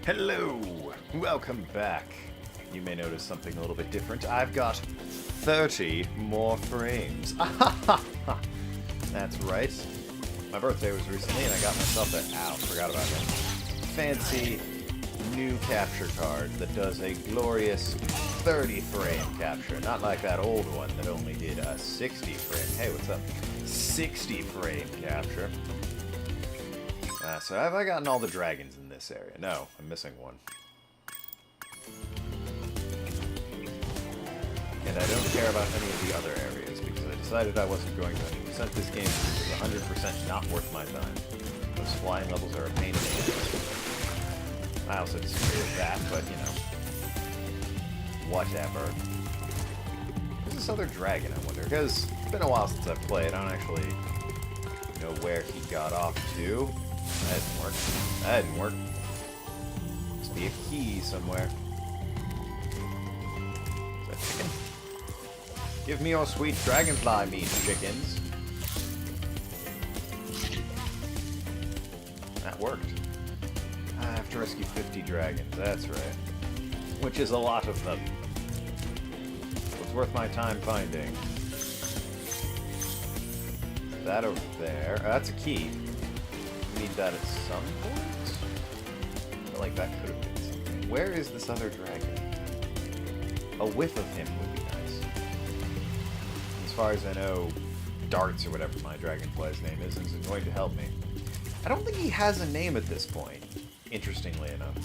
Hello! Welcome back. You may notice something a little bit different. I've got 30 more frames. That's right. My birthday was recently and I got myself a... Ow, forgot about that. Fancy new capture card that does a glorious 30 frame capture. Not like that old one that only did a 60 frame. Hey, what's up? 60 frame capture. So have I gotten all the dragons in this area? No, I'm missing one. And I don't care about any of the other areas because I decided I wasn't going to 100% this game because it was 100% not worth my time. Those flying levels are a pain in the ass. I also disagree with that, but you know. Whatever. Who's this other dragon, I wonder? Because it's been a while since I've played. I don't actually know where he got off to. That didn't work. That didn't work. Must be a key somewhere. Is that chicken? Give me your sweet dragonfly meat, chickens. That worked. I have to rescue 50 dragons, that's right. Which is a lot of them. What's worth my time finding? That over there. That's a key. Need that at some point? I feel like that could have been something. Where is this other dragon? A whiff of him would be nice. As far as I know, Darts, or whatever my dragonfly's name is, isn't going to help me. I don't think he has a name at this point, interestingly enough.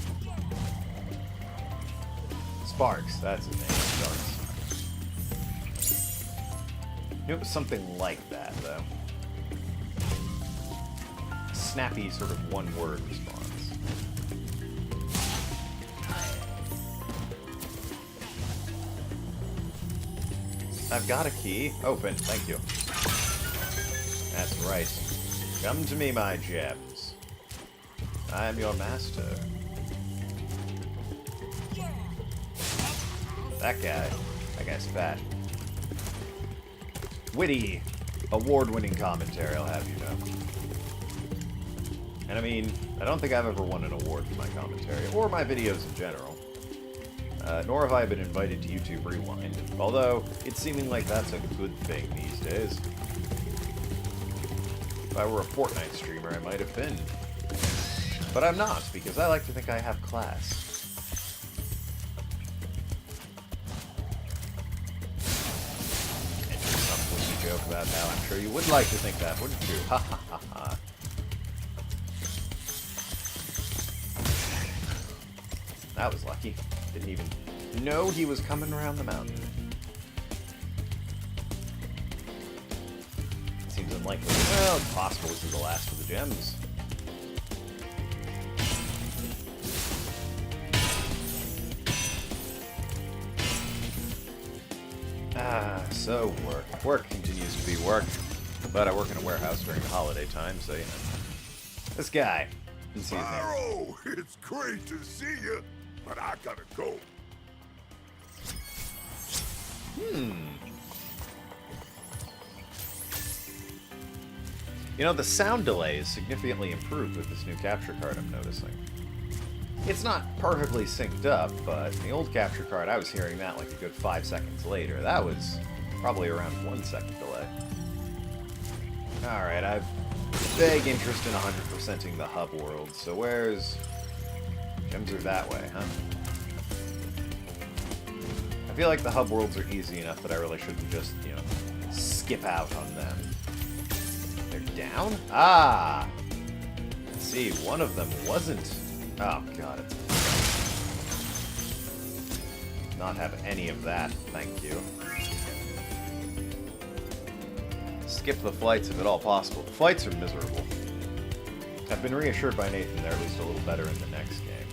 Sparks, that's his name, Darts. It was something like that, though. Snappy sort of one-word response. I've got a key. Open. Thank you. That's right. Come to me, my gems. I am your master. That guy's fat. Witty, award-winning commentary, I'll have you know. And I mean, I don't think I've ever won an award for my commentary, or my videos in general. Nor have I been invited to YouTube Rewind, although it's seeming like that's a good thing these days. If I were a Fortnite streamer, I might have been. But I'm not, because I like to think I have class. And just some witty joke about how I'm sure you would like to think that, wouldn't you? Ha ha ha ha. That was lucky. Didn't even know he was coming around the mountain. Seems unlikely. Well, it's possible this is the last of the gems. So work. Work continues to be work. But I work in a warehouse during the holiday time, so you know. This guy. Spyro, it's great to see you, but I gotta go. You know, the sound delay is significantly improved with this new capture card, I'm noticing. It's not perfectly synced up, but the old capture card, I was hearing that like a good 5 seconds later. That was probably around 1 second delay. Alright, I've vague interest in 100%ing the hub world, so where's... Gems are that way, huh? I feel like the hub worlds are easy enough that I really shouldn't just, you know, skip out on them. They're down? Ah! Let's see, one of them wasn't... Oh, God, it's... Not have any of that, thank you. Skip the flights if at all possible. The flights are miserable. I've been reassured by Nathan they're at least a little better in the next game.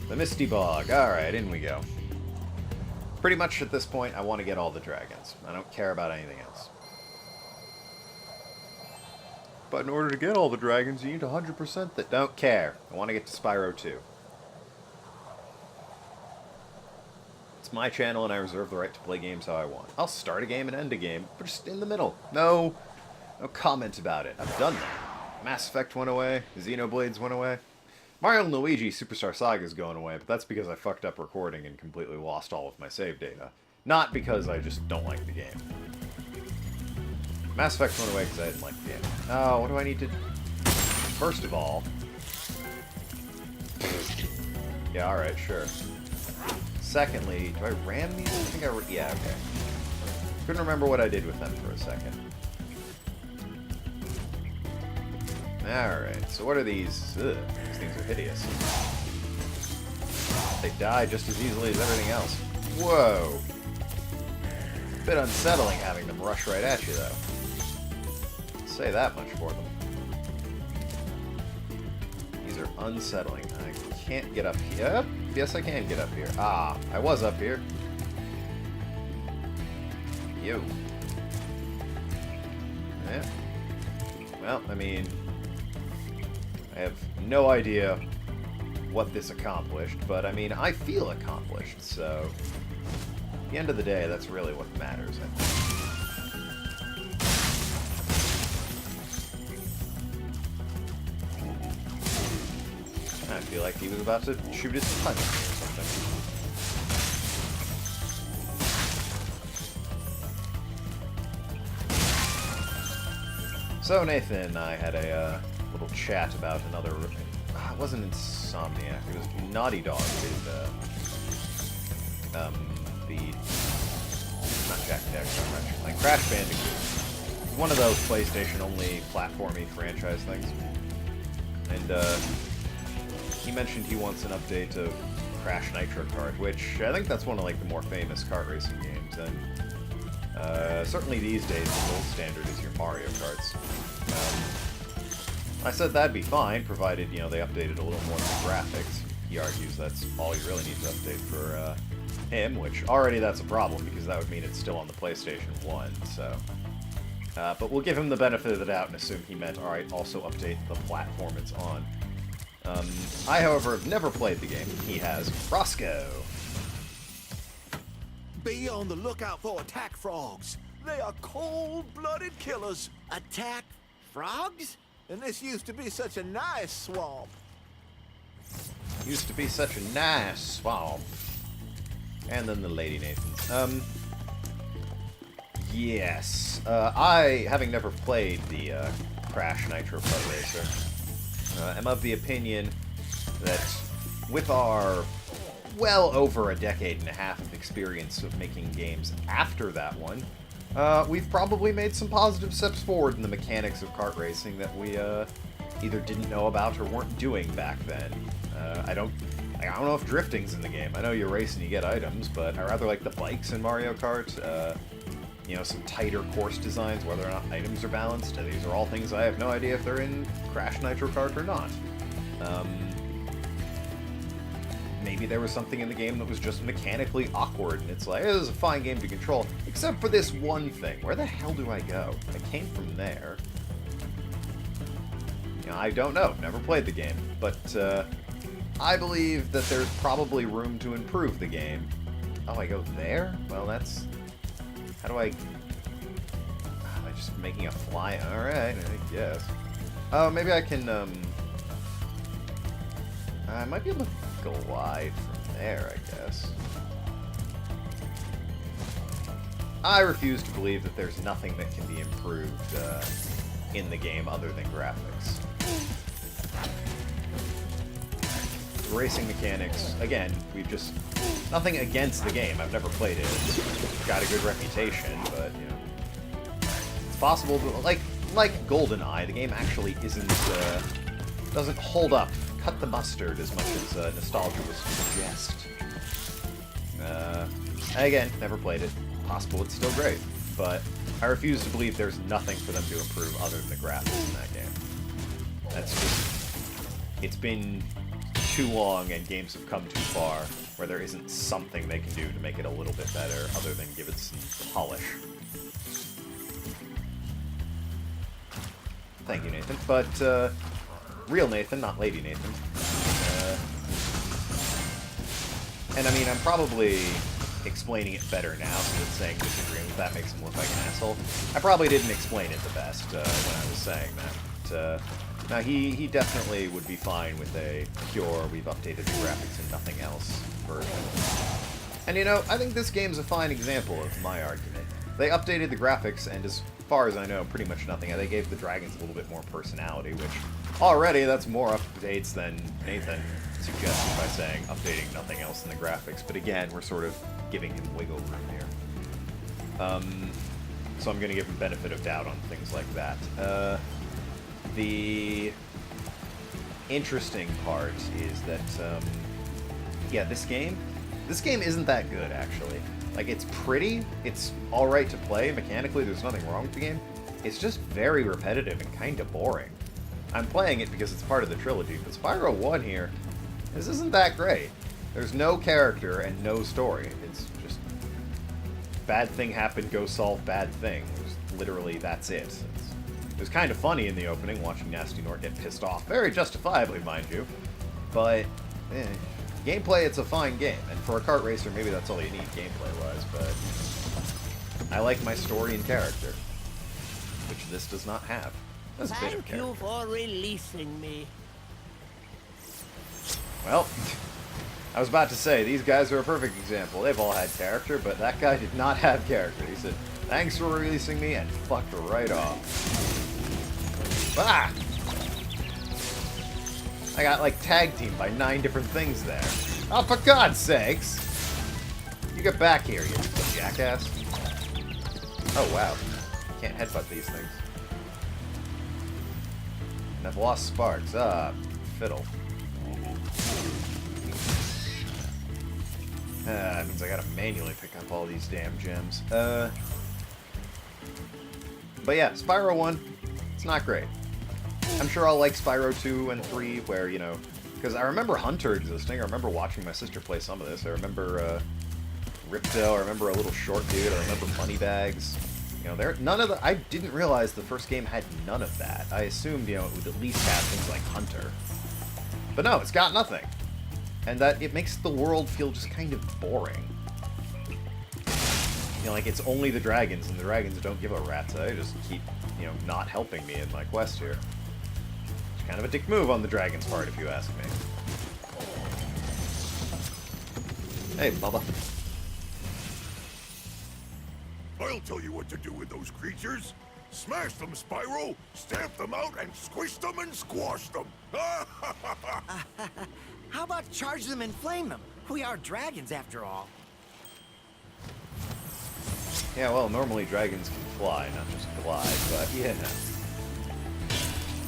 The Misty Bog. Alright, in we go. Pretty much at this point, I want to get all the dragons. I don't care about anything else. But in order to get all the dragons, you need 100% that don't care. I want to get to Spyro 2. It's my channel and I reserve the right to play games how I want. I'll start a game and end a game, but just in the middle. No comment about it. I've done that. Mass Effect went away. Xenoblades went away. Mario and Luigi Superstar Saga is going away, but that's because I fucked up recording and completely lost all of my save data. Not because I just don't like the game. Mass Effect went away because I didn't like the game. Oh, what do I need to... First of all... Yeah, alright, sure. Secondly, do I ram these? I think I... Yeah, okay. Couldn't remember what I did with them for a second. Alright, so what are these? Ugh, these things are hideous. They die just as easily as everything else. Whoa! It's a bit unsettling having them rush right at you, though. I'll say that much for them. These are unsettling. I can't get up here. Yes, I can get up here. Ah, I was up here. Yo. Yeah. Well, I mean... I have no idea what this accomplished, but I mean, I feel accomplished, so... At the end of the day, that's really what matters, I think. I feel like he was about to shoot his punch or something. So Nathan and I had a little chat about another... It wasn't Insomniac, it was Naughty Dog did the... Not Jack and Daxter, like Crash Bandicoot. One of those PlayStation-only platformy franchise things. And, he mentioned he wants an update of Crash Nitro Kart, which I think that's one of, like, the more famous kart racing games, and certainly these days the gold standard is your Mario Karts. I said that'd be fine, provided, you know, they updated a little more than the graphics. He argues that's all you really need to update for, him, which already that's a problem, because that would mean it's still on the PlayStation 1, so... but we'll give him the benefit of the doubt and assume he meant, alright, also update the platform it's on. I, however, have never played the game. He has. Roscoe! Be on the lookout for attack frogs. They are cold-blooded killers. Attack frogs? And this used to be such a nice swamp. Used to be such a nice swamp. And then the Lady Nathan. Yes. I, having never played the Crash Nitro Kart Racer, am of the opinion that with our well over a decade and a half of experience of making games after that one, we've probably made some positive steps forward in the mechanics of kart racing that we either didn't know about or weren't doing back then. I don't know if drifting's in the game. I know you race and you get items, but I rather like the bikes in Mario Kart. You know, some tighter course designs, whether or not items are balanced. These are all things I have no idea if they're in Crash Nitro Kart or not. Maybe there was something in the game that was just mechanically awkward, and it's like, this is a fine game to control, except for this one thing. Where the hell do I go? I came from there. You know, I don't know. Never played the game. But, I believe that there's probably room to improve the game. Oh, I go there? Well, that's... How do I... Am I just making a fly? Alright, I guess. Oh, maybe I can, I might be able to glide from there, I guess. I refuse to believe that there's nothing that can be improved, in the game other than graphics. The racing mechanics, again, we've just... Nothing against the game. I've never played it. It's got a good reputation, but, you know... It's possible to... Like GoldenEye, the game actually isn't, doesn't hold up, cut the mustard as much as nostalgia would suggest. Again, never played it. Possible it's still great, but I refuse to believe there's nothing for them to improve other than the graphics in that game. That's just... It's been too long and games have come too far where there isn't something they can do to make it a little bit better other than give it some polish. Thank you, Nathan. But, real Nathan, not Lady Nathan. And I mean, I'm probably explaining it better now, so that saying disagreeing with that makes him look like an asshole. I probably didn't explain it the best when I was saying that. Now, he definitely would be fine with a pure, we've updated the graphics and nothing else version. And you know, I think this game's a fine example of my argument. They updated the graphics, and as far as I know, pretty much nothing. They gave the dragons a little bit more personality, which already that's more updates than Nathan suggested by saying updating nothing else in the graphics. But again, we're sort of giving him wiggle room here. So I'm going to give him benefit of doubt on things like that. The interesting part is that, yeah, this game isn't that good, actually. Like, it's pretty, it's alright to play, mechanically there's nothing wrong with the game. It's just very repetitive and kind of boring. I'm playing it because it's part of the trilogy, but Spyro 1 here, this isn't that great. There's no character and no story. It's just, bad thing happened, go solve bad thing. Literally, that's it. It was kind of funny in the opening, watching Nasty Nort get pissed off. Very justifiably, mind you. But, gameplay, it's a fine game. And for a kart racer, maybe that's all you need gameplay-wise, but I like my story and character, which this does not have. That's a bit of Thank you character. for releasing me. Well, I was about to say, these guys are a perfect example. They've all had character, but that guy did not have character. He said, thanks for releasing me, and fucked right off. Ah! I got, like, tag teamed by 9 different things there. Oh, for God's sakes! You get back here, you jackass. Oh, wow. Can't headbutt these things. And I've lost sparks. Ah, fiddle. That means I gotta manually pick up all these damn gems. But yeah, Spyro 1, it's not great. I'm sure I'll like Spyro 2 and 3, where, you know, because I remember Hunter existing, I remember watching my sister play some of this, I remember, Ripto, I remember a little short dude, I remember Moneybags. You know, none of the, I didn't realize the first game had none of that. I assumed, you know, it would at least have things like Hunter. But no, it's got nothing. And that, it makes the world feel just kind of boring. You know, like, it's only the dragons, and the dragons don't give a rat's. They just keep, you know, not helping me in my quest here. It's kind of a dick move on the dragon's part, if you ask me. Hey, Bubba. I'll tell you what to do with those creatures. Smash them, Spyro! Stamp them out and squish them and squash them! How about charge them and flame them? We are dragons, after all. Yeah, well, normally dragons can fly, not just glide, but yeah.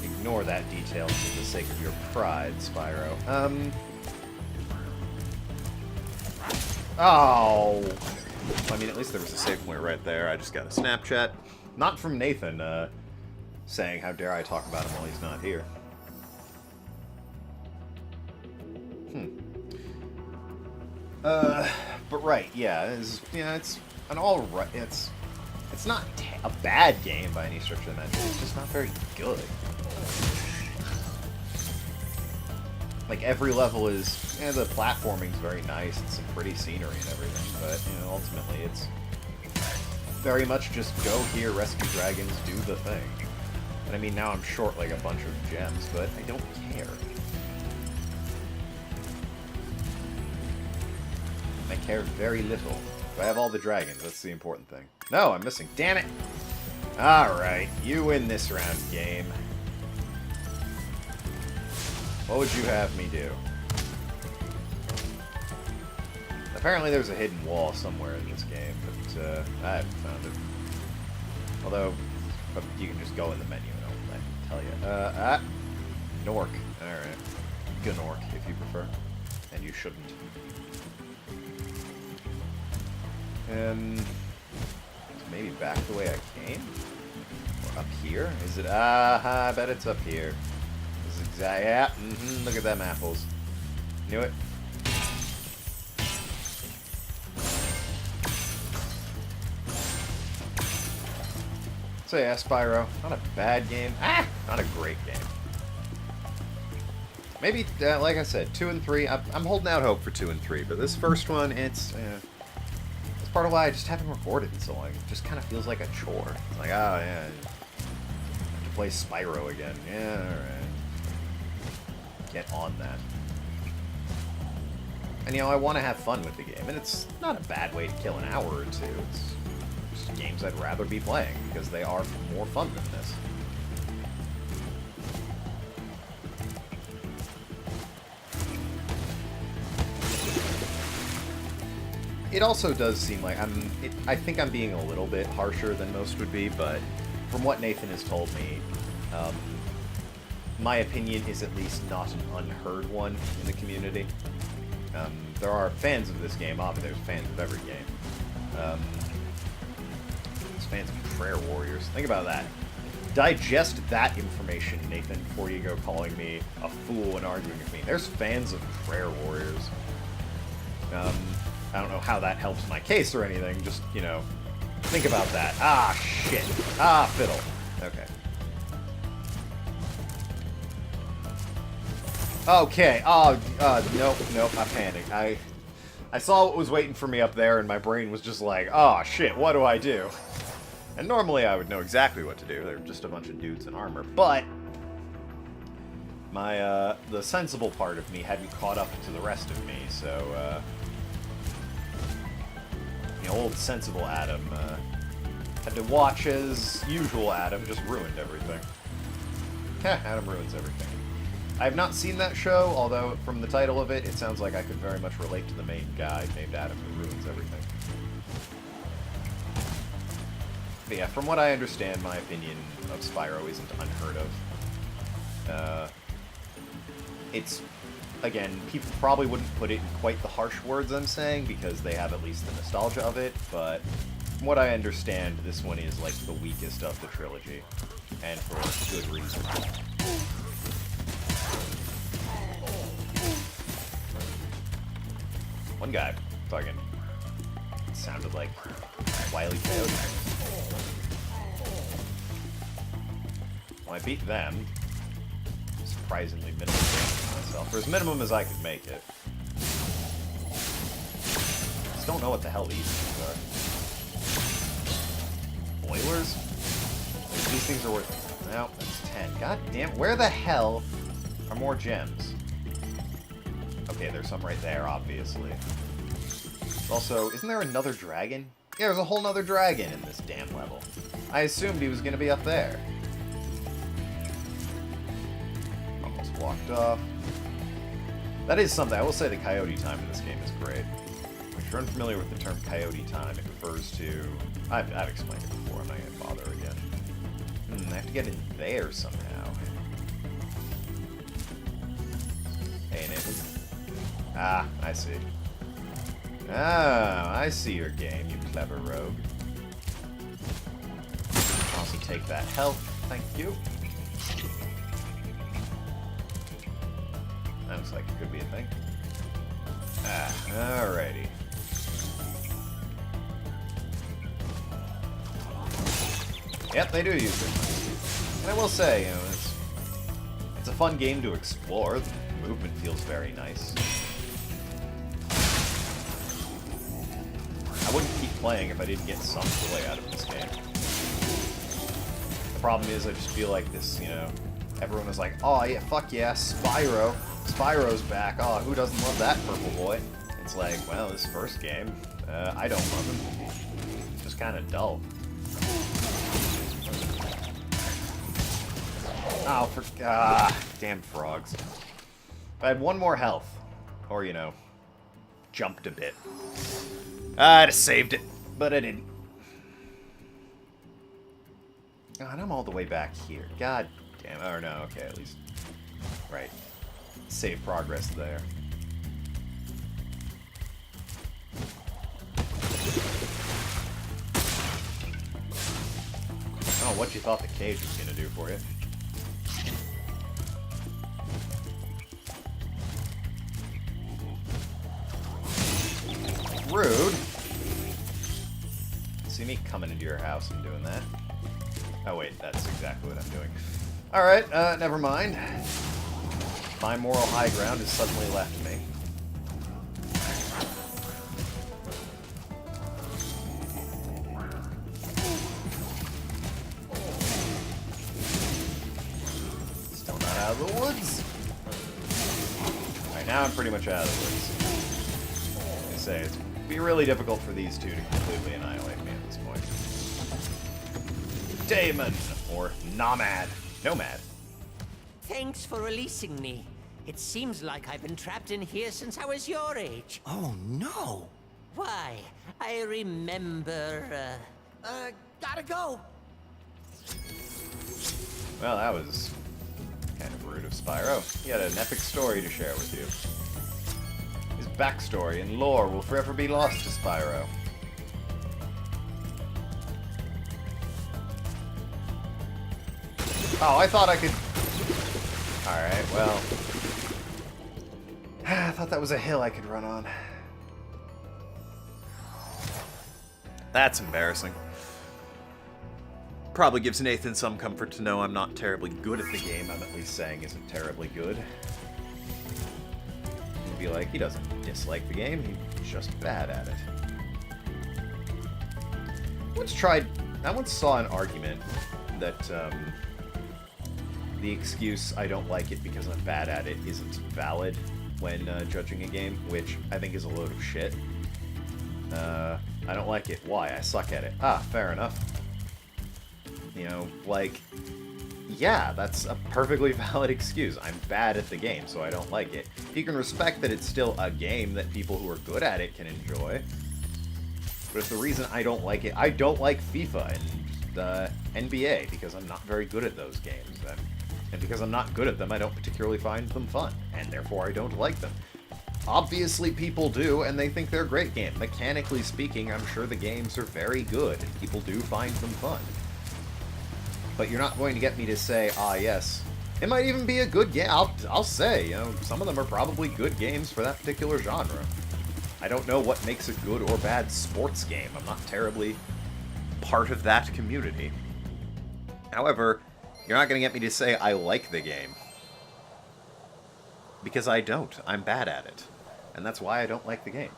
Ignore that detail for the sake of your pride, Spyro. Oh! I mean, at least there was a save point right there. I just got a Snapchat. Not from Nathan, saying, how dare I talk about him while he's not here. But right, yeah, it's an alright, it's not a bad game by any stretch of the imagination, it's just not very good. Like, every level is, the platforming's very nice, and some pretty scenery and everything, but, you know, ultimately it's very much just go here, rescue dragons, do the thing. And I mean, now I'm short like a bunch of gems, but I don't care. I care very little. Do I have all the dragons? That's the important thing. No, I'm missing. Damn it! Alright, you win this round, game. What would you have me do? Apparently there's a hidden wall somewhere in this game, but I haven't found it. Although, you can just go in the menu and I'll tell you. Nork. Alright. Gnork, if you prefer. And you shouldn't. Maybe back the way I came? Or up here? Is it? I bet it's up here. This is exactly. Yeah, look at them apples. Knew it. So yeah, Spyro. Not a bad game. Not a great game. Maybe, like I said, 2 and 3. I'm holding out hope for 2 and 3, but this first one, it's part of why I just haven't recorded in so long. It just kind of feels like a chore. It's like, oh yeah, I have to play Spyro again. Yeah, alright. get on that. And, you know, I want to have fun with the game, and it's not a bad way to kill an hour or two. It's just games I'd rather be playing, because they are more fun than this. It also does seem like I think I'm being a little bit harsher than most would be, but from what Nathan has told me, my opinion is at least not an unheard one in the community. There are fans of this game, obviously there's fans of every game. There's fans of Prayer Warriors. Think about that. Digest that information, Nathan, before you go calling me a fool and arguing with me. There's fans of Prayer Warriors. I don't know how that helps my case or anything, just, you know, think about that. Ah, shit. Ah, fiddle. Okay. Okay. Oh, nope, I panicked. I saw what was waiting for me up there, and my brain was just like, oh, shit, what do I do? And normally I would know exactly what to do. They're just a bunch of dudes in armor. But the sensible part of me hadn't caught up to the rest of me, so, old sensible Adam had to watch as usual. Adam just ruined everything. Adam ruins everything. I have not seen that show, although from the title of it, it sounds like I could very much relate to the main guy named Adam who ruins everything. But yeah, from what I understand, my opinion of Spyro isn't unheard of. It's, again, people probably wouldn't put it in quite the harsh words I'm saying, because they have at least the nostalgia of it, but from what I understand, this one is, like, the weakest of the trilogy, and for good reason. One guy fucking sounded like Wile E. Coyote. Well, I beat them. Surprisingly minimal damage to myself, or as minimum as I could make it. Just don't know what the hell these things are. Boilers? These things are worth... No, that's 10. God damn, where the hell are more gems? Okay, there's some right there, obviously. Also, isn't there another dragon? Yeah, there's a whole nother dragon in this damn level. I assumed he was gonna be up there. Almost walked off. That is something. I will say the coyote time in this game is great. If you're unfamiliar with the term coyote time, it refers to... I've explained it before, I'm not gonna bother again. I have to get in there somehow. Hey, Nathan. Ah, I see. Ah, I see your game, you clever rogue. Also take that health, thank you. That looks like it could be a thing. Ah, alrighty. Yep, they do use it. And I will say, you know, it's a fun game to explore. The movement feels very nice. I wouldn't keep playing if I didn't get some joy out of this game. The problem is I just feel like this, you know, everyone was like, oh yeah, fuck yeah, Spyro. Spyro's back. Oh, who doesn't love that purple boy? It's like, well, this first game, I don't love him. It's just kind of dull. Oh, damn frogs. If I had one more health, or, you know, jumped a bit, I'd have saved it, but I didn't. God, I'm all the way back here. God damn. Oh, no, okay, at least. Right. Save progress there. Oh, what you thought the cage was gonna do for you. Rude. See me coming into your house and doing that. Oh wait, that's exactly what I'm doing. Alright, never mind. My moral high ground has suddenly left me. Still not out of the woods. Alright, now I'm pretty much out of the woods. Like I say, it's be really difficult for these two to completely annihilate me at this point. Damon! Or Nomad. Nomad. Thanks for releasing me. It seems like I've been trapped in here since I was your age. Oh, no. Why, I remember, Gotta go. Well, that was kind of rude of Spyro. He had an epic story to share with you. His backstory and lore will forever be lost to Spyro. Oh, I thought I could... Alright, well... I thought that was a hill I could run on. That's embarrassing. Probably gives Nathan some comfort to know I'm not terribly good at the game I'm at least saying isn't terribly good. He'd be like, he doesn't dislike the game, he's just bad at it. I once saw an argument that, the excuse, I don't like it because I'm bad at it, isn't valid when judging a game, which I think is a load of shit. I don't like it. Why? I suck at it. Ah, fair enough. You know, like, yeah, that's a perfectly valid excuse. I'm bad at the game, so I don't like it. You can respect that it's still a game that people who are good at it can enjoy. But if the reason I don't like it, I don't like FIFA and NBA because I'm not very good at those games. And because I'm not good at them, I don't particularly find them fun, and therefore I don't like them. Obviously people do, and they think they're a great game. Mechanically speaking, I'm sure the games are very good, and people do find them fun. But you're not going to get me to say, ah yes, it might even be a good game. I'll say, you know, some of them are probably good games for that particular genre. I don't know what makes a good or bad sports game. I'm not terribly part of that community. However, you're not going to get me to say I like the game. Because I don't. I'm bad at it. And that's why I don't like the game.